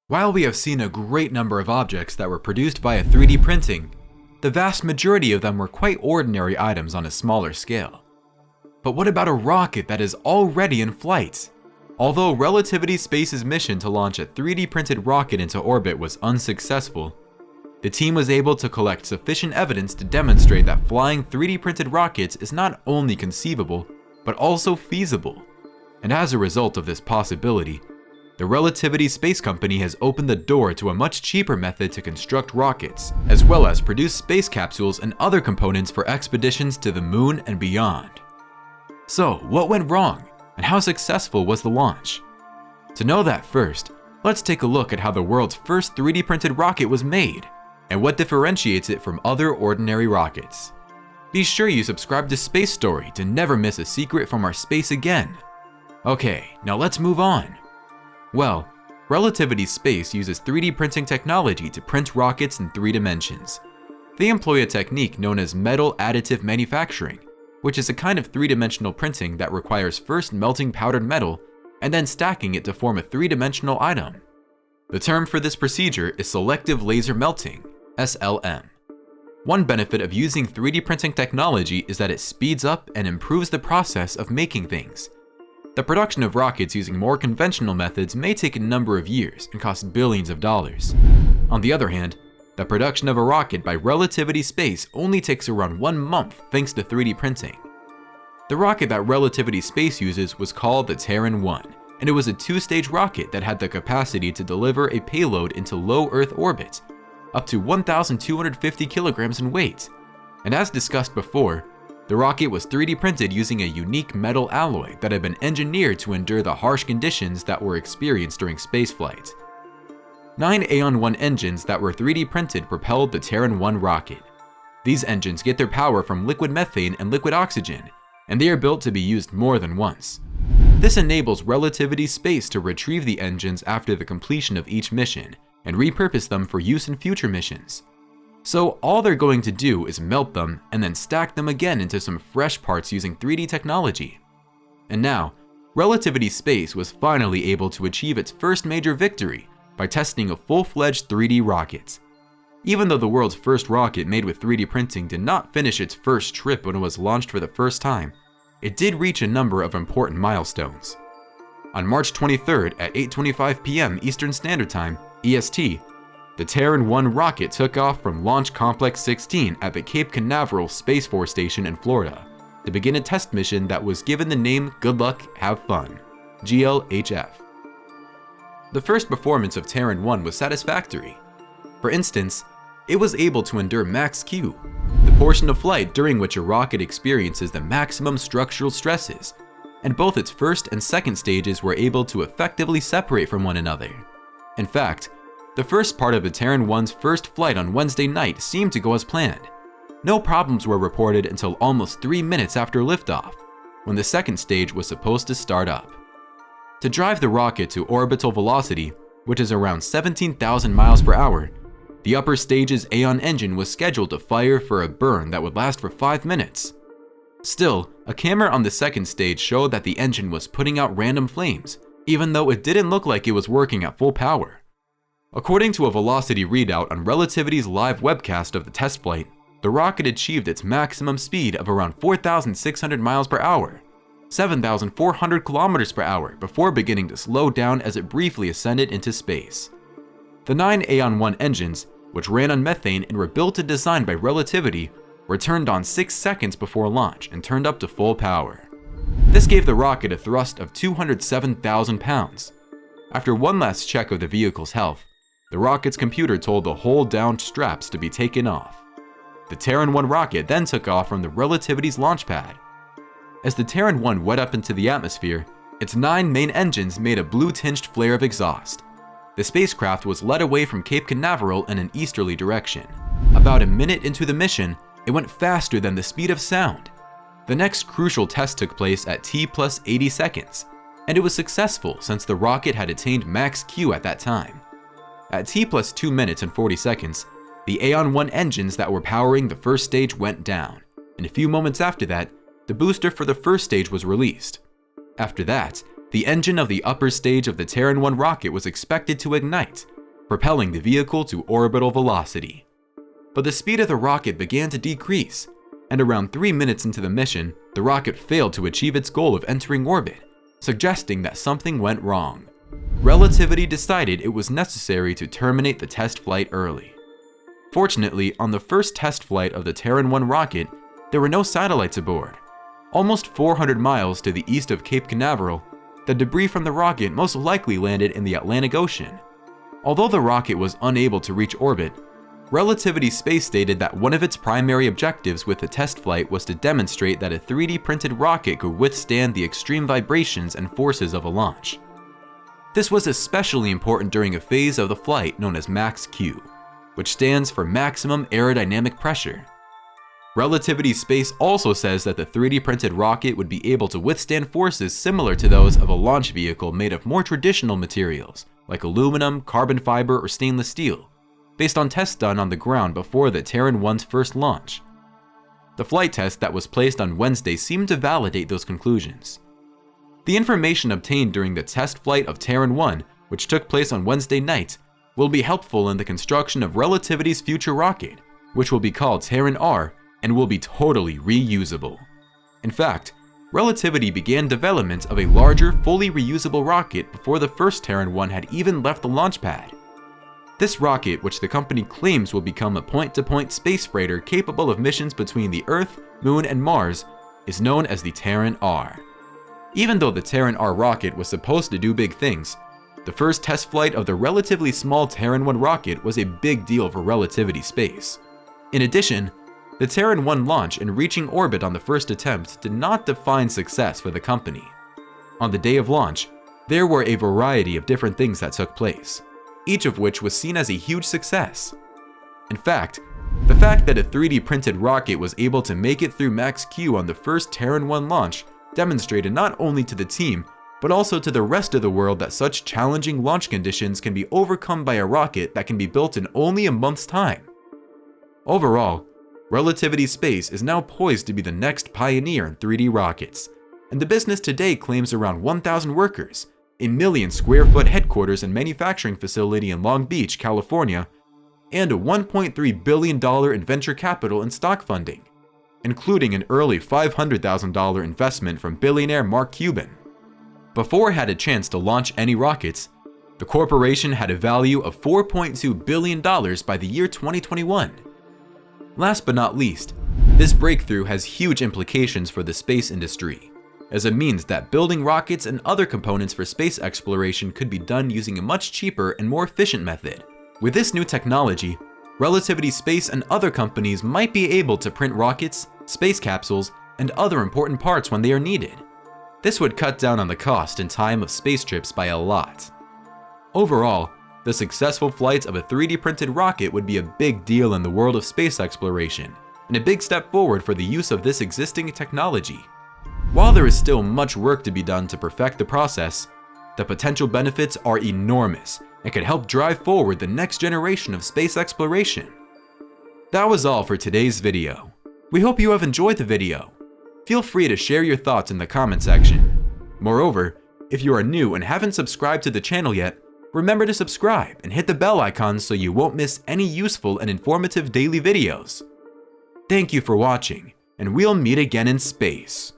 While we have seen a great number of objects that were produced via 3D printing, the vast majority of them were quite ordinary items on a smaller scale. But what about a rocket that is already in flight? Although Relativity Space's mission to launch a 3D printed rocket into orbit was unsuccessful, the team was able to collect sufficient evidence to demonstrate that flying 3D printed rockets is not only conceivable, but also feasible. And as a result of this possibility, the Relativity Space Company has opened the door to a much cheaper method to construct rockets, as well as produce space capsules and other components for expeditions to the moon and beyond. So, what went wrong, and how successful was the launch? To know that first, let's take a look at how the world's first 3D printed rocket was made, and what differentiates it from other ordinary rockets. Be sure you subscribe to Space Story to never miss a secret from our space again. Okay, now let's move on. Well, Relativity Space uses 3D printing technology to print rockets in 3 dimensions. They employ a technique known as metal additive manufacturing, which is a kind of 3-dimensional printing that requires first melting powdered metal and then stacking it to form a 3-dimensional item. The term for this procedure is selective laser melting, SLM. One benefit of using 3D printing technology is that it speeds up and improves the process of making things. The production of rockets using more conventional methods may take a number of years and cost billions of dollars. On the other hand, the production of a rocket by Relativity Space only takes around 1 month thanks to 3D printing. The rocket that Relativity Space uses was called the Terran 1, and it was a 2-stage rocket that had the capacity to deliver a payload into low Earth orbit, up to 1,250 kilograms in weight. And as discussed before, the rocket was 3D printed using a unique metal alloy that had been engineered to endure the harsh conditions that were experienced during spaceflight. 9 Aeon 1 engines that were 3D printed propelled the Terran 1 rocket. These engines get their power from liquid methane and liquid oxygen, and they are built to be used more than once. This enables Relativity Space to retrieve the engines after the completion of each mission and repurpose them for use in future missions. So all they're going to do is melt them and then stack them again into some fresh parts using 3D technology. And now, Relativity Space was finally able to achieve its first major victory by testing a full-fledged 3D rocket. Even though the world's first rocket made with 3D printing did not finish its first trip when it was launched for the first time, it did reach a number of important milestones. On March 23rd at 8:25 p.m. Eastern Standard Time, EST, the Terran 1 rocket took off from Launch Complex 16 at the Cape Canaveral Space Force Station in Florida to begin a test mission that was given the name Good Luck, Have Fun, GLHF. The first performance of Terran 1 was satisfactory. For instance, it was able to endure Max Q, the portion of flight during which a rocket experiences the maximum structural stresses, and both its first and second stages were able to effectively separate from one another. In fact, the first part of the Terran 1's first flight on Wednesday night seemed to go as planned. No problems were reported until almost 3 minutes after liftoff, when the second stage was supposed to start up. To drive the rocket to orbital velocity, which is around 17,000 miles per hour, the upper stage's Aeon engine was scheduled to fire for a burn that would last for 5 minutes. Still, a camera on the second stage showed that the engine was putting out random flames, even though it didn't look like it was working at full power. According to a velocity readout on Relativity's live webcast of the test flight, the rocket achieved its maximum speed of around 4,600 miles per hour, 7,400 kilometers per hour, before beginning to slow down as it briefly ascended into space. The 9 Aeon 1 engines, which ran on methane and were built and designed by Relativity, were turned on 6 seconds before launch and turned up to full power. This gave the rocket a thrust of 207,000 pounds. After one last check of the vehicle's health, the rocket's computer told the hold-down straps to be taken off. The Terran 1 rocket then took off from the Relativity's launch pad. As the Terran 1 went up into the atmosphere, its 9 main engines made a blue-tinged flare of exhaust. The spacecraft was led away from Cape Canaveral in an easterly direction. About a minute into the mission, it went faster than the speed of sound. The next crucial test took place at T plus 80 seconds, and it was successful since the rocket had attained max Q at that time. At T plus 2 minutes and 40 seconds, the Aeon 1 engines that were powering the first stage went down, and a few moments after that, the booster for the first stage was released. After that, the engine of the upper stage of the Terran 1 rocket was expected to ignite, propelling the vehicle to orbital velocity. But the speed of the rocket began to decrease, and around 3 minutes into the mission, the rocket failed to achieve its goal of entering orbit, suggesting that something went wrong. Relativity decided it was necessary to terminate the test flight early. Fortunately, on the first test flight of the Terran 1 rocket, there were no satellites aboard. Almost 400 miles to the east of Cape Canaveral, the debris from the rocket most likely landed in the Atlantic Ocean. Although the rocket was unable to reach orbit, Relativity Space stated that one of its primary objectives with the test flight was to demonstrate that a 3D printed rocket could withstand the extreme vibrations and forces of a launch. This was especially important during a phase of the flight known as Max-Q, which stands for Maximum Aerodynamic Pressure. Relativity Space also says that the 3D printed rocket would be able to withstand forces similar to those of a launch vehicle made of more traditional materials, like aluminum, carbon fiber, or stainless steel, based on tests done on the ground before the Terran 1's first launch. The flight test that was placed on Wednesday seemed to validate those conclusions. The information obtained during the test flight of Terran 1, which took place on Wednesday night, will be helpful in the construction of Relativity's future rocket, which will be called Terran R and will be totally reusable. In fact, Relativity began development of a larger, fully reusable rocket before the first Terran 1 had even left the launch pad. This rocket, which the company claims will become a point-to-point space freighter capable of missions between the Earth, Moon, and Mars, is known as the Terran R. Even though the Terran R rocket was supposed to do big things, the first test flight of the relatively small Terran 1 rocket was a big deal for Relativity Space. In addition, the Terran 1 launch and reaching orbit on the first attempt did not define success for the company. On the day of launch, there were a variety of different things that took place, each of which was seen as a huge success. In fact, the fact that a 3D printed rocket was able to make it through Max-Q on the first Terran 1 launch demonstrated not only to the team, but also to the rest of the world that such challenging launch conditions can be overcome by a rocket that can be built in only a month's time. Overall, Relativity Space is now poised to be the next pioneer in 3D rockets, and the business today claims around 1,000 workers, a million square foot headquarters and manufacturing facility in Long Beach, California, and a $1.3 billion in venture capital and stock funding, including an early $500,000 investment from billionaire Mark Cuban. Before it had a chance to launch any rockets, the corporation had a value of $4.2 billion by the year 2021. Last but not least, this breakthrough has huge implications for the space industry, as it means that building rockets and other components for space exploration could be done using a much cheaper and more efficient method. With this new technology, Relativity Space and other companies might be able to print rockets, space capsules, and other important parts when they are needed. This would cut down on the cost and time of space trips by a lot. Overall, the successful flight of a 3D printed rocket would be a big deal in the world of space exploration, and a big step forward for the use of this existing technology. While there is still much work to be done to perfect the process, the potential benefits are enormous and could help drive forward the next generation of space exploration. That was all for today's video. We hope you have enjoyed the video. Feel free to share your thoughts in the comment section. Moreover, if you are new and haven't subscribed to the channel yet, remember to subscribe and hit the bell icon so you won't miss any useful and informative daily videos. Thank you for watching, and we'll meet again in space.